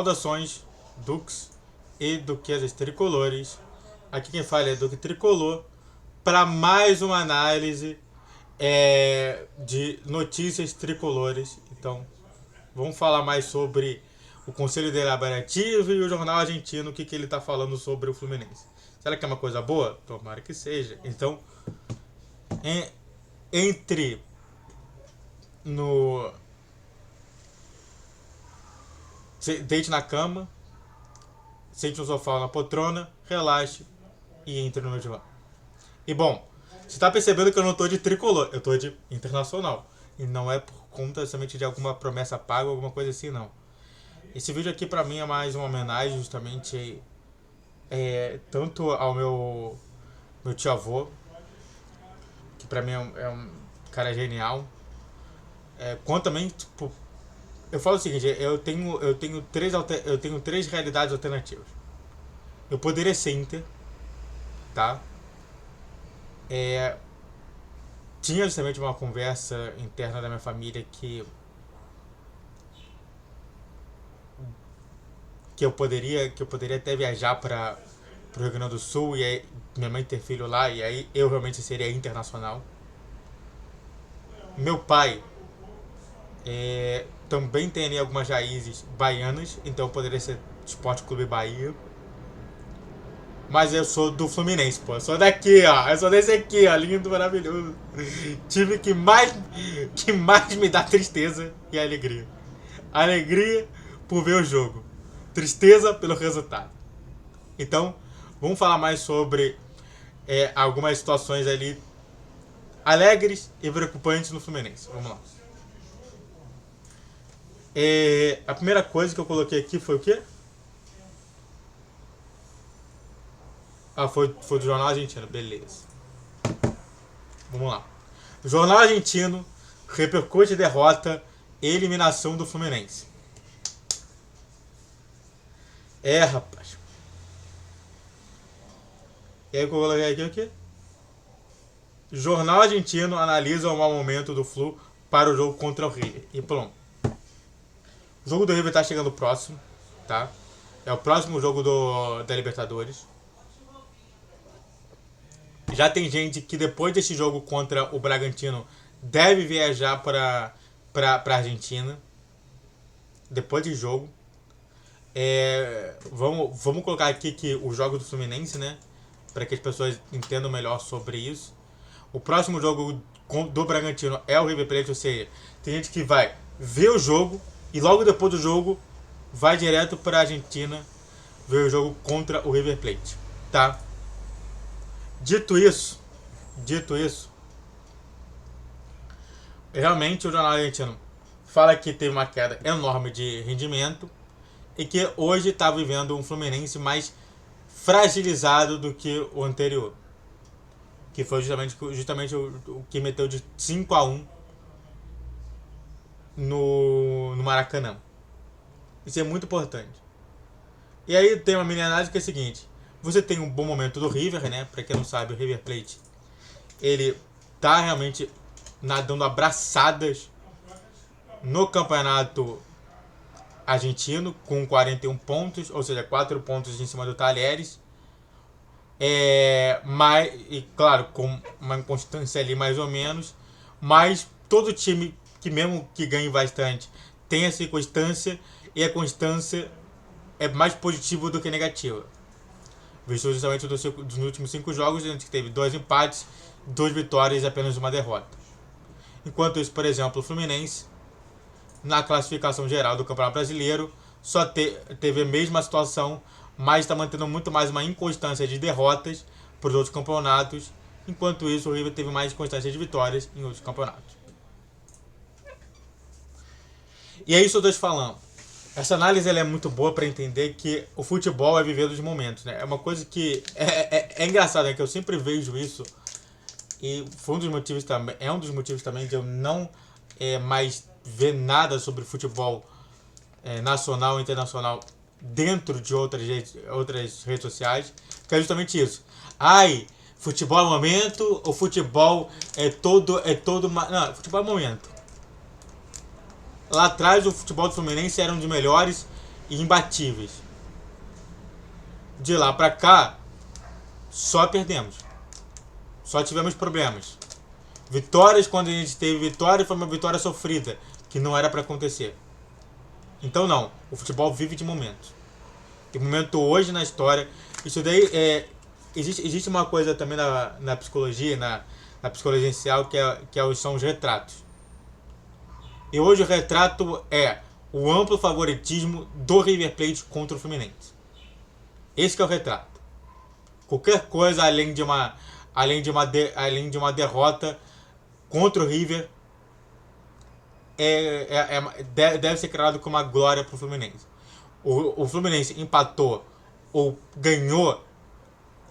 Saudações, Dux e duquesas tricolores. Aqui quem fala é Duque Tricolor para mais uma análise de notícias tricolores. Então, vamos falar mais sobre o Conselho Deliberativo e o jornal argentino, o que ele está falando sobre o Fluminense. Será que é uma coisa boa? Tomara que seja. Então, entre no... Deite na cama, sente no sofá ou na poltrona, relaxe e entre no meu divã. E bom, você está percebendo que eu não estou de tricolor, eu estou de internacional. E não é por conta somente de alguma promessa paga ou alguma coisa assim, não. Esse vídeo aqui pra mim é mais uma homenagem justamente tanto ao meu tio avô, que pra mim é um cara genial, quanto também, tipo, eu falo o seguinte, eu tenho três realidades alternativas. Eu poderia ser Inter, tá? Tinha justamente uma conversa interna da minha família que eu poderia até viajar para o Rio Grande do Sul e aí minha mãe ter filho lá e aí eu realmente seria internacional. Meu pai também tem ali algumas raízes baianas, então poderia ser Esporte Clube Bahia. Mas eu sou do Fluminense, pô. Eu sou daqui, ó. Eu sou desse aqui, ó. Lindo, maravilhoso. Time que mais me dá tristeza e alegria. Alegria por ver o jogo. Tristeza pelo resultado. Então, vamos falar mais sobre algumas situações ali alegres e preocupantes no Fluminense. Vamos lá. A primeira coisa que eu coloquei aqui foi o quê? Foi do Jornal Argentino, beleza. Vamos lá. O Jornal Argentino repercute derrota e eliminação do Fluminense. Rapaz. E aí eu coloquei aqui o quê? Jornal Argentino analisa o mau momento do Flu para o jogo contra o River. E pronto. O jogo do River tá chegando próximo, tá? É o próximo jogo da Libertadores. Já tem gente que depois desse jogo contra o Bragantino deve viajar para Argentina. Depois do jogo. Vamos colocar aqui que o jogo do Fluminense, né? Para que as pessoas entendam melhor sobre isso. O próximo jogo do Bragantino é o River Plate, ou seja, tem gente que vai ver o jogo e logo depois do jogo vai direto para a Argentina ver o jogo contra o River Plate, tá? Dito isso, realmente o jornal argentino fala que teve uma queda enorme de rendimento e que hoje está vivendo um Fluminense mais fragilizado do que o anterior, que foi justamente o que meteu de 5-1 no Maracanã. Isso é muito importante. E aí tem uma mini análise que é a seguinte: você tem um bom momento do River, né? Pra quem não sabe, o River Plate, ele tá realmente nadando abraçadas no campeonato argentino, com 41 pontos, ou seja, 4 pontos em cima do Talheres. E claro, com uma inconstância ali mais ou menos, mas todo time que mesmo que ganhe bastante tem essa inconstância, e a constância é mais positiva do que negativa. Visto justamente dos últimos 5 jogos, a gente teve 2 empates, 2 vitórias e apenas uma derrota. Enquanto isso, por exemplo, o Fluminense, na classificação geral do Campeonato Brasileiro, só teve a mesma situação, mas está mantendo muito mais uma inconstância de derrotas para os outros campeonatos. Enquanto isso, o River teve mais constância de vitórias em outros campeonatos. E é isso que eu estou te falando. Essa análise ela é muito boa para entender que o futebol é viver dos momentos, né? É uma coisa que é engraçado, né? Que eu sempre vejo isso, e foi um dos motivos também de eu não mais ver nada sobre futebol nacional e internacional dentro de outras redes sociais, que é justamente isso. Futebol é momento, o futebol não, futebol é momento. Lá atrás o futebol do Fluminense era um dos melhores imbatíveis. De lá pra cá, só perdemos. Só tivemos problemas. Vitórias, quando a gente teve vitória, foi uma vitória sofrida, que não era pra acontecer. Então não, o futebol vive de momentos. Tem momento hoje na história. Isso daí existe uma coisa também na psicologia, na psicologia inicial, são os retratos. E hoje o retrato é o amplo favoritismo do River Plate contra o Fluminense. Esse que é o retrato. Qualquer coisa além de uma derrota contra o River deve ser criado como uma glória para o Fluminense. O Fluminense empatou ou ganhou,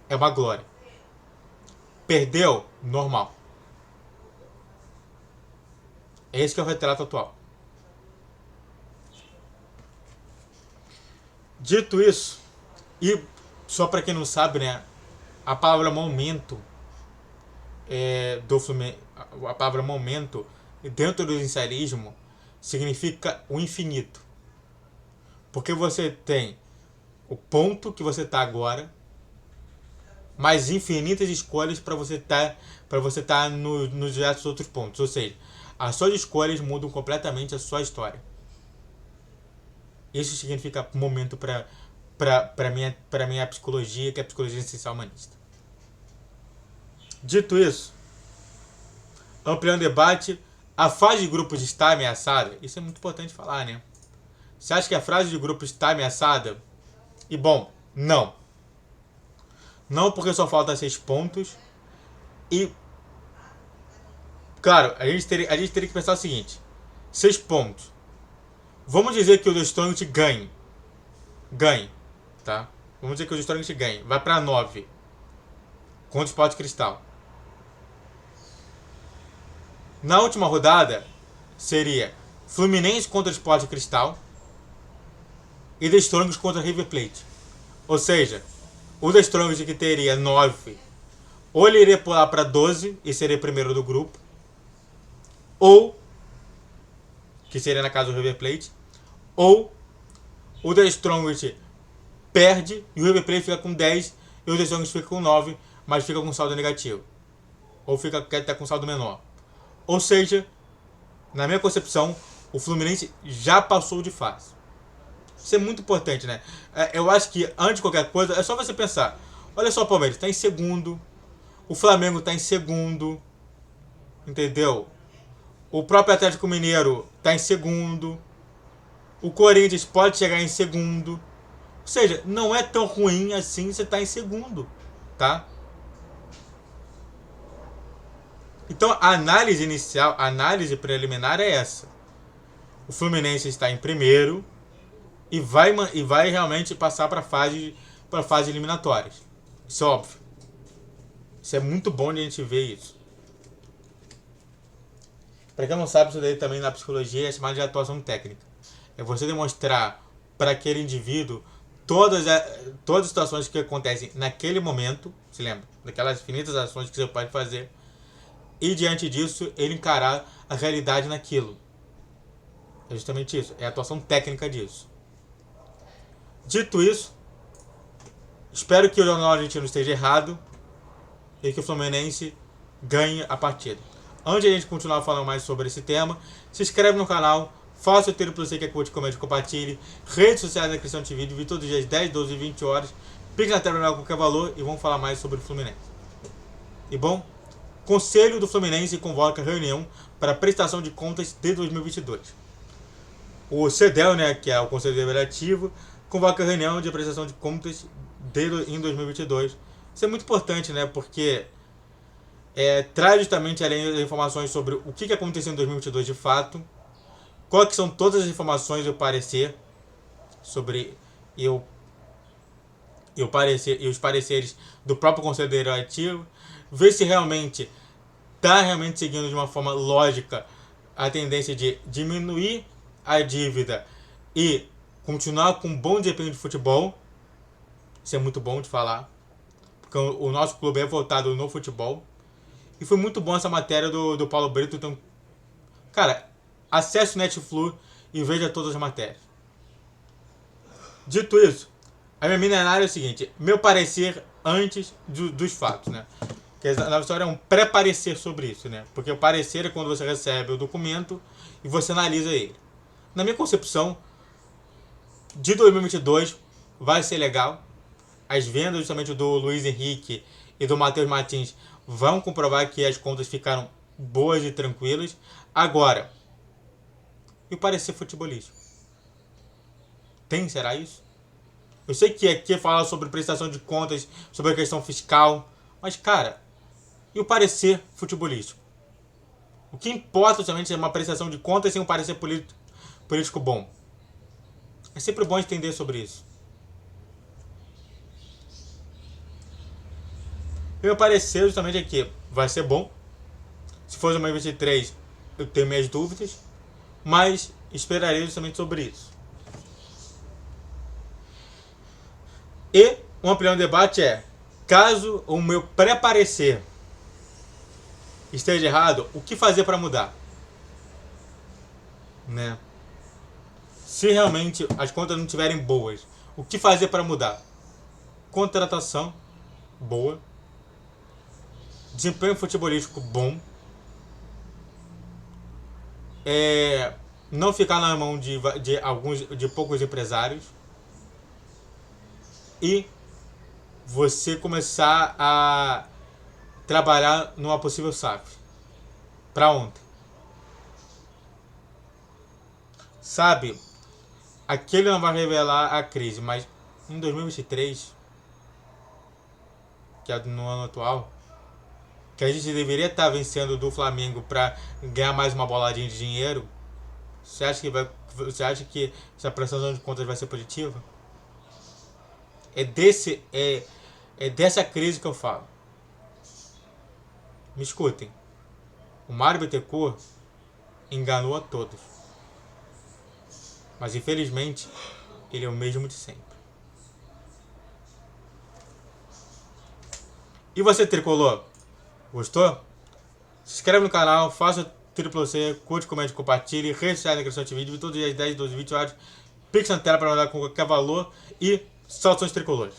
é uma glória. Perdeu, normal. Esse que é o retrato atual. Dito isso, e só para quem não sabe, né, a palavra momento do Fluminense, a palavra momento dentro do inicialismo significa o infinito. Porque você tem o ponto que você está agora, mais infinitas escolhas para você tá nos diversos outros pontos. Ou seja, as suas escolhas mudam completamente a sua história. Isso significa momento para minha psicologia, que é a psicologia essencial humanista. Dito isso, ampliando o debate, a fase de grupos está ameaçada? Isso é muito importante falar, né? Você acha que a fase de grupos está ameaçada? E bom, não. Não, porque só falta 6 pontos. E, claro, a gente teria que pensar o seguinte: 6 pontos. Vamos dizer que o The Strongest ganhe. Tá? Vamos dizer que o The Strongest ganhe. Vai pra 9. Contra o Sport Cristal. Na última rodada, seria Fluminense contra o Sport Cristal e The Strongest contra River Plate. Ou seja, o The Strongest, que teria 9, ou ele iria pular para 12 e seria primeiro do grupo, ou, que seria na casa do River Plate, ou o The Strongest perde e o River Plate fica com 10 e o The Strongest fica com 9, mas fica com saldo negativo. Ou fica até com saldo menor. Ou seja, na minha concepção, o Fluminense já passou de fase. Isso é muito importante, né? Eu acho que, antes de qualquer coisa, é só você pensar. Olha só, o Palmeiras está em segundo. O Flamengo está em segundo. Entendeu? O próprio Atlético Mineiro está em segundo. O Corinthians pode chegar em segundo. Ou seja, não é tão ruim assim você estar em segundo. Tá? Então, a análise inicial, a análise preliminar é essa. O Fluminense está em primeiro e vai realmente passar para fase eliminatórias. Isso é óbvio. Isso é muito bom de a gente ver isso. Para quem não sabe, isso daí também na psicologia é chamado de atuação técnica. É você demonstrar para aquele indivíduo todas as situações que acontecem naquele momento, se lembra? Daquelas infinitas ações que você pode fazer, e diante disso ele encarar a realidade naquilo. É justamente isso, é a atuação técnica disso. Dito isso, espero que o Jornal Argentino esteja errado e que o Fluminense ganhe a partida. Antes de a gente continuar falando mais sobre esse tema, se inscreve no canal, faça o tiro para você que curte, comente, compartilhe. Redes sociais na descrição desse vídeo, todos os dias 10, 12 e 20 horas. Pique na tela para qualquer valor e vamos falar mais sobre o Fluminense. E bom, Conselho do Fluminense convoca reunião para prestação de contas de 2022. O CEDEL, né, que é o Conselho Deliberativo, convoca reunião de prestação de contas em 2022. Isso é muito importante, né? Porque traz justamente além das informações sobre o que aconteceu em 2022 de fato, quais são todas as informações e o parecer sobre e os pareceres do próprio Conselho Deliberativo, ver se realmente está seguindo de uma forma lógica a tendência de diminuir a dívida e continuar com um bom desempenho de futebol. Isso é muito bom de falar, porque o nosso clube é voltado no futebol. E foi muito bom essa matéria do Paulo Brito. Então, cara, acesse o Netflix e veja todas as matérias. Dito isso, a minha minerária é o seguinte, meu parecer antes dos fatos, né? Que na história é um pré-parecer sobre isso, né? Porque o parecer é quando você recebe o documento e você analisa ele. Na minha concepção, de 2022 vai ser legal. As vendas justamente do Luiz Henrique e do Matheus Martins vão comprovar que as contas ficaram boas e tranquilas. Agora, e o parecer futebolístico? Será isso? Eu sei que aqui fala sobre prestação de contas, sobre a questão fiscal, mas cara, e o parecer futebolístico? O que importa justamente é uma prestação de contas sem um parecer político bom. É sempre bom entender sobre isso. Meu parecer justamente é que vai ser bom. Se for 2023, eu tenho minhas dúvidas, mas esperarei justamente sobre isso. E um opinião de debate é, caso o meu pré-parecer esteja errado, o que fazer para mudar? Né? Se realmente as contas não estiverem boas, o que fazer para mudar? Contratação boa, desempenho futebolístico bom, não ficar na mão de poucos empresários e você começar a trabalhar numa possível SAF. Para ontem. Sabe, aquele não vai revelar a crise, mas em 2023, que é no ano atual, que a gente deveria estar vencendo do Flamengo para ganhar mais uma boladinha de dinheiro, você acha que essa prestação de contas vai ser positiva? É dessa crise que eu falo. Me escutem. O Mário Bittencourt enganou a todos. Mas infelizmente, ele é o mesmo de sempre. E você, tricolor? Gostou? Se inscreve no canal, faça o triplo C, curte, comente, compartilhe, rede social na descrição de vídeo, todos os dias 10, 12, 20 horas, Pix na tela para mandar com qualquer valor e saudações tricolores.